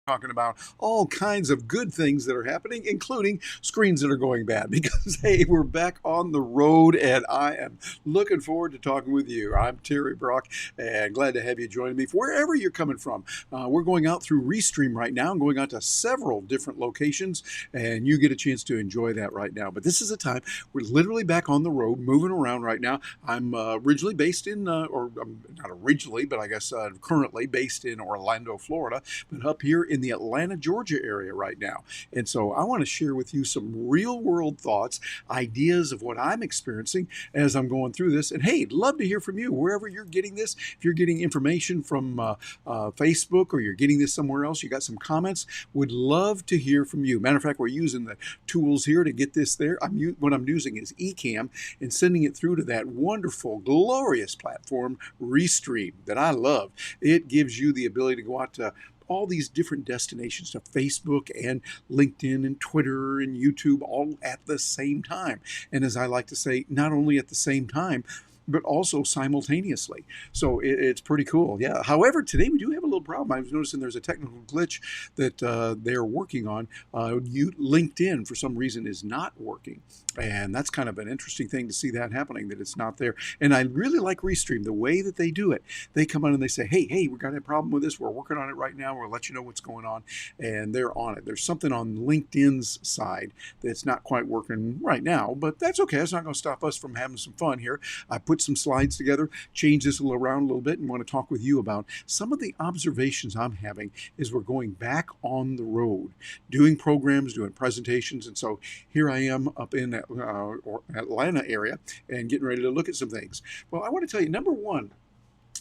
talking about all kinds of good things that are happening, including screens that are going bad. Because, hey, we're back on the road and I am looking forward to talking with you. I'm Terry Brock and glad to have you join me wherever you're coming from. We're going out through Restream right now and going out to several different locations, and you get a chance to enjoy that right now. But this is a time we're literally back on the road, moving around right now. I'm originally based in, not originally, but I guess currently based in Orlando, Florida, but up here in the Atlanta, Georgia area right now. And so I want to share with you some real world thoughts, ideas of what I'm experiencing as I'm going through this. And hey, love to hear from you wherever you're getting this. If you're getting information from Facebook or you're getting this somewhere else, you got some comments, would love to hear from you. Matter of fact, we're using the tools here to get this there. What I'm using is Ecamm and sending it through to that wonderful, glorious platform, Restream, that I love. It gives you the ability to go out to all these different destinations, to Facebook and LinkedIn and Twitter and YouTube, all at the same time. And as I like to say, not only at the same time, but also simultaneously. So it's pretty cool. Yeah. However, today we do have a little problem. I was noticing there's a technical glitch that they're working on. LinkedIn, for some reason, is not working. And that's kind of an interesting thing to see that happening, that it's not there. And I really like Restream, the way that they do it. They come on and they say, hey, we got a problem with this. We're working on it right now. We'll let you know what's going on. And they're on it. There's something on LinkedIn's side that's not quite working right now, but that's okay. It's not going to stop us from having some fun here. I put some slides together, change this around a little bit, and want to talk with you about some of the observations I'm having as we're going back on the road, doing programs, doing presentations. And so here I am up in that Atlanta area and getting ready to look at some things. Well, I want to tell you, number one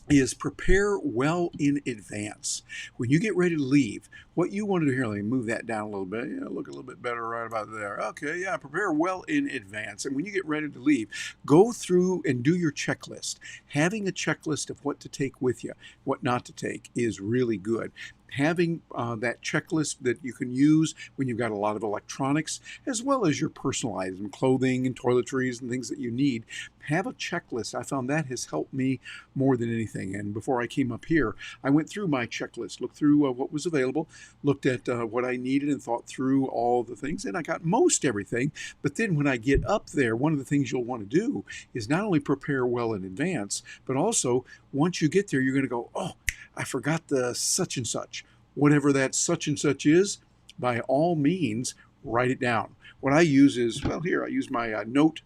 is prepare well in advance. When you get ready to leave, what you want to do here, let me move that down a little bit. Yeah, look a little bit better right about there. Okay, yeah, prepare well in advance. And when you get ready to leave, go through and do your checklist. Having a checklist of what to take with you, what not to take, is really good. Having that checklist that you can use when you've got a lot of electronics, as well as your personal items, clothing and toiletries and things that you need, have a checklist. I found that has helped me more than anything. And before I came up here, I went through my checklist, looked through what was available, looked at what I needed and thought through all the things, and I got most everything. But then when I get up there, one of the things you'll want to do is not only prepare well in advance, but also once you get there, you're going to go, oh, I forgot the such and such. Whatever that such and such is, by all means, write it down. What I use is, well, here, I use my Note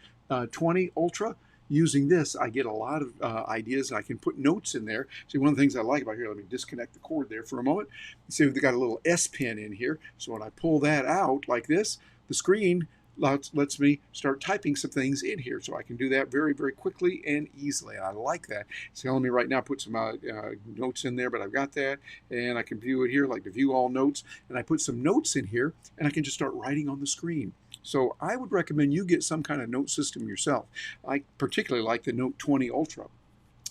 20 Ultra. Using this, I get a lot of ideas. I can put notes in there. See, one of the things I like about here, let me disconnect the cord there for a moment. See, we've got a little S Pen in here. So when I pull that out like this, the screen lets me start typing some things in here. So I can do that very, very quickly and easily. And I like that. It's telling me right now, put some notes in there, but I've got that. And I can view it here, like to view all notes. And I put some notes in here, and I can just start writing on the screen. So I would recommend you get some kind of note system yourself. I particularly like the Note 20 Ultra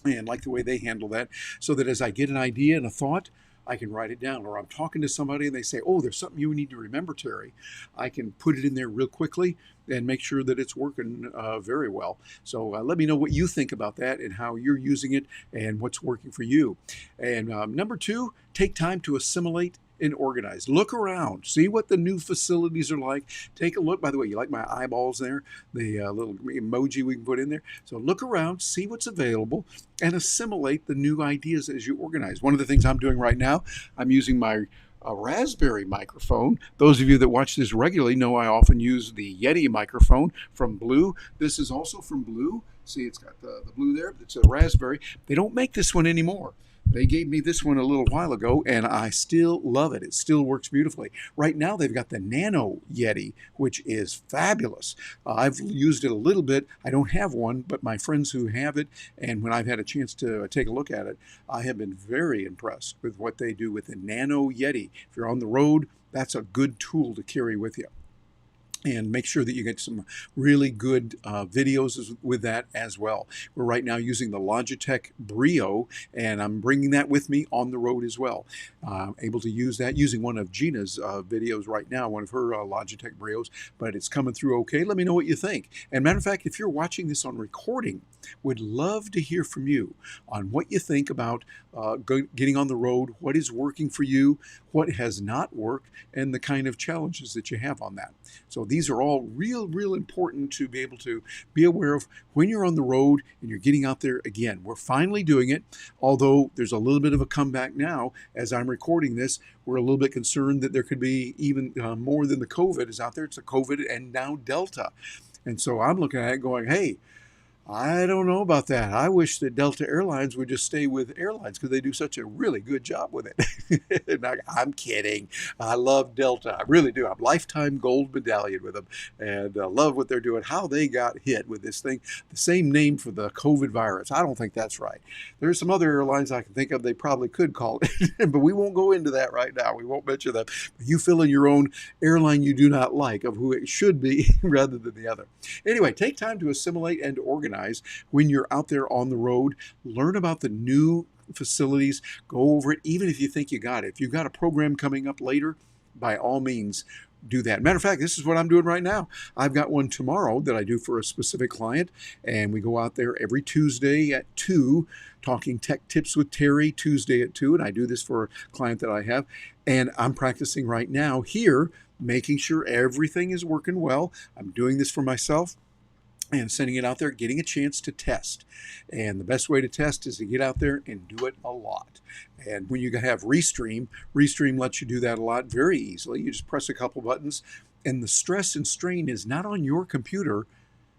and like the way they handle that, so that as I get an idea and a thought, I can write it down. Or I'm talking to somebody and they say, oh, there's something you need to remember, Terry. I can put it in there real quickly and make sure that it's working very well. So let me know what you think about that and how you're using it and what's working for you. And number two, take time to assimilate and organize. Look around, see what the new facilities are like. Take a look. By the way, you like my eyeballs there? The little emoji we can put in there. So look around, see what's available, and assimilate the new ideas as you organize. One of the things I'm doing right now, I'm using my Raspberry microphone. Those of you that watch this regularly know I often use the Yeti microphone from Blue. This is also from Blue. See, it's got the blue there. It's a Raspberry. They don't make this one anymore. They gave me this one a little while ago, and I still love it. It still works beautifully. Right now, they've got the Nano Yeti, which is fabulous. I've used it a little bit. I don't have one, but my friends who have it, and when I've had a chance to take a look at it, I have been very impressed with what they do with the Nano Yeti. If you're on the road, that's a good tool to carry with you. And make sure that you get some really good videos with that as well. We're right now using the Logitech Brio, and I'm bringing that with me on the road as well. Able to use that using one of Gina's videos right now, one of her Logitech Brios, but it's coming through okay. Let me know what you think. And matter of fact, if you're watching this on recording, would love to hear from you on what you think about getting on the road, what is working for you, what has not worked, and the kind of challenges that you have on that. So these are all real important to be able to be aware of when you're on the road and you're getting out there again. We're finally doing it, although there's a little bit of a comeback now. As I'm recording this, we're a little bit concerned that there could be even more than the COVID is out there. It's a COVID and now Delta. And so I'm looking at it going, hey, I don't know about that. I wish that Delta Airlines would just stay with airlines because they do such a really good job with it. I'm kidding. I love Delta. I really do. I'm lifetime gold medallion with them and love what they're doing. How they got hit with this thing, the same name for the COVID virus. I don't think that's right. There's some other airlines I can think of they probably could call it, but we won't go into that right now. We won't mention them. You fill in your own airline you do not like of who it should be rather than the other. Anyway, take time to assimilate and organize when you're out there on the road. Learn about the new facilities, go over it, even if you think you got it. If you've got a program coming up later, by all means, do that. Matter of fact, this is what I'm doing right now. I've got one tomorrow that I do for a specific client, and we go out there every Tuesday at 2, talking tech tips with Terry, Tuesday at 2, and I do this for a client that I have, and I'm practicing right now here, making sure everything is working well. I'm doing this for myself and sending it out there, getting a chance to test. And the best way to test is to get out there and do it a lot. And when you have Restream, Restream lets you do that a lot very easily. You just press a couple buttons, and the stress and strain is not on your computer,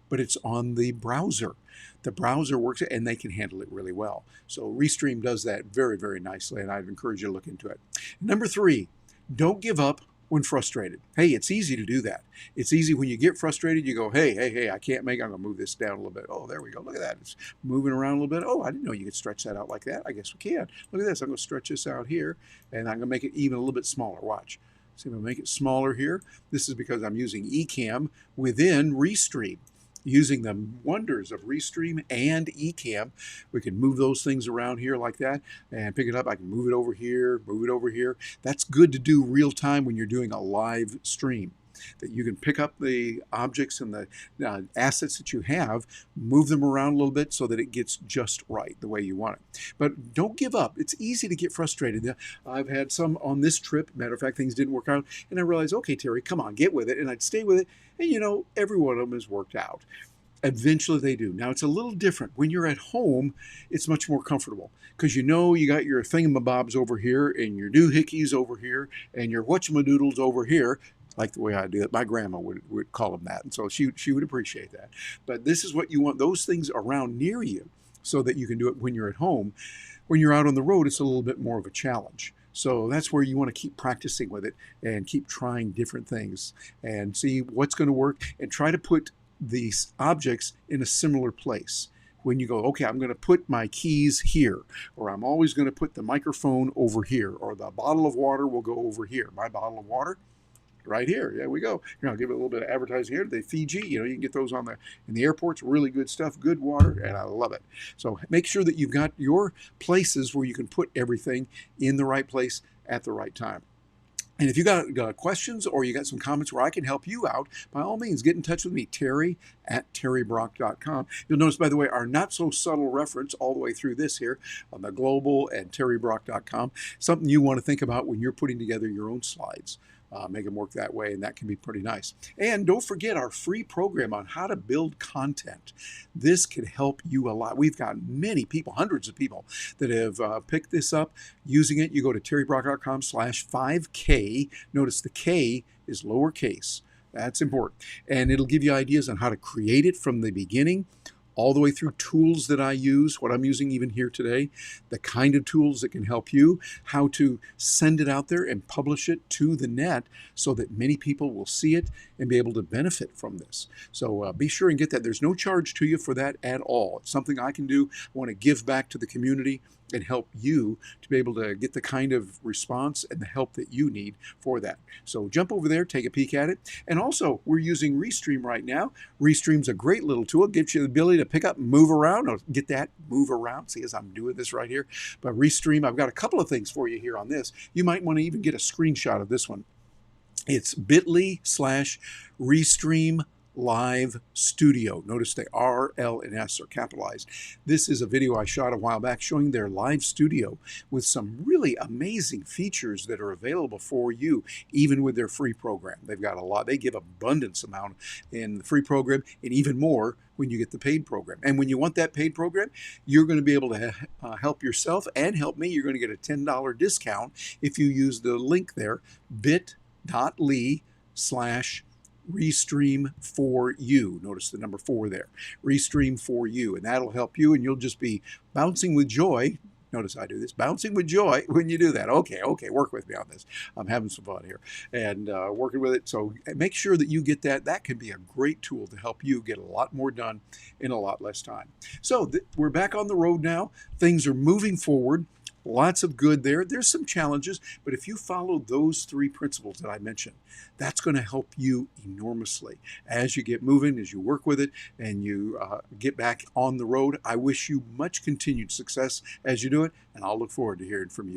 but it's on the browser. The browser works, and they can handle it really well. So Restream does that very nicely, and I'd encourage you to look into it. Number 3, don't give up when frustrated. Hey, it's easy to do that. It's easy when you get frustrated, you go, hey, I can't make it. I'm gonna move this down a little bit. Oh, there we go. Look at that. It's moving around a little bit. Oh, I didn't know you could stretch that out like that. I guess we can. Look at this. I'm gonna stretch this out here, and I'm gonna make it even a little bit smaller. Watch. See, I'm gonna make it smaller here. This is because I'm using Ecamm within Restream. Using the wonders of Restream and Ecamm, we can move those things around here like that and pick it up. I can move it over here, move it over here. That's good to do real time when you're doing a live stream. That you can pick up the objects and the assets that you have, move them around a little bit so that it gets just right the way you want it. But don't give up. It's easy to get frustrated. I've had some on this trip. Matter of fact, things didn't work out. And I realized, okay, Terry, come on, get with it. And I'd stay with it. And every one of them has worked out. Eventually they do. Now it's a little different. When you're at home, it's much more comfortable because you got your thingamabobs over here and your doohickeys over here and your whatchamadoodles over here. Like the way I do it. My grandma would call them that. And so she would appreciate that. But this is what you want, those things around near you so that you can do it when you're at home. When you're out on the road, it's a little bit more of a challenge. So that's where you want to keep practicing with it and keep trying different things and see what's going to work and try to put these objects in a similar place. When you go, okay, I'm going to put my keys here, or I'm always going to put the microphone over here, or the bottle of water will go over here. My bottle of water, right here. There we go. I'll give it a little bit of advertising here. The Fiji, you can get those in the airports. Really good stuff, good water, and I love it. So make sure that you've got your places where you can put everything in the right place at the right time. And if you got questions or you got some comments where I can help you out, by all means, get in touch with me, Terry@terrybrock.com. You'll notice, by the way, our not so subtle reference all the way through this here on the global and terrybrock.com, something you want to think about when you're putting together your own slides. Make them work that way, and that can be pretty nice. And don't forget our free program on how to build content. This can help you a lot. We've got many people, hundreds of people, that have picked this up using it. You go to terrybrock.com/5K. Notice the K is lowercase. That's important. And it'll give you ideas on how to create it from the beginning all the way through tools that I use, what I'm using even here today, the kind of tools that can help you, how to send it out there and publish it to the net so that many people will see it and be able to benefit from this. So be sure and get that. There's no charge to you for that at all. It's something I can do. I want to give back to the community and help you to be able to get the kind of response and the help that you need for that. So jump over there, take a peek at it. And also, we're using Restream right now. Restream's a great little tool. It gives you the ability to pick up, move around, or get that move around. See, as I'm doing this right here. But Restream, I've got a couple of things for you here on this. You might want to even get a screenshot of this one. It's bit.ly/Restream Live Studio. Notice the R, L, and S are capitalized. This is a video I shot a while back showing their live studio with some really amazing features that are available for you, even with their free program. They've got a lot. They give abundance amount in the free program and even more when you get the paid program. And when you want that paid program, you're going to be able to help yourself and help me. You're going to get a $10 discount if you use the link there, bit.ly/Restream for you. Notice the number 4 there. Restream for you. And that'll help you, and you'll just be bouncing with joy. Notice I do this, bouncing with joy when you do that. Okay, work with me on this. I'm having some fun here and working with it. So make sure that you get that. That can be a great tool to help you get a lot more done in a lot less time. So we're back on the road now. Things are moving forward. Lots of good there. There's some challenges, but if you follow those 3 principles that I mentioned, that's going to help you enormously as you get moving, as you work with it, and you get back on the road. I wish you much continued success as you do it, and I'll look forward to hearing from you.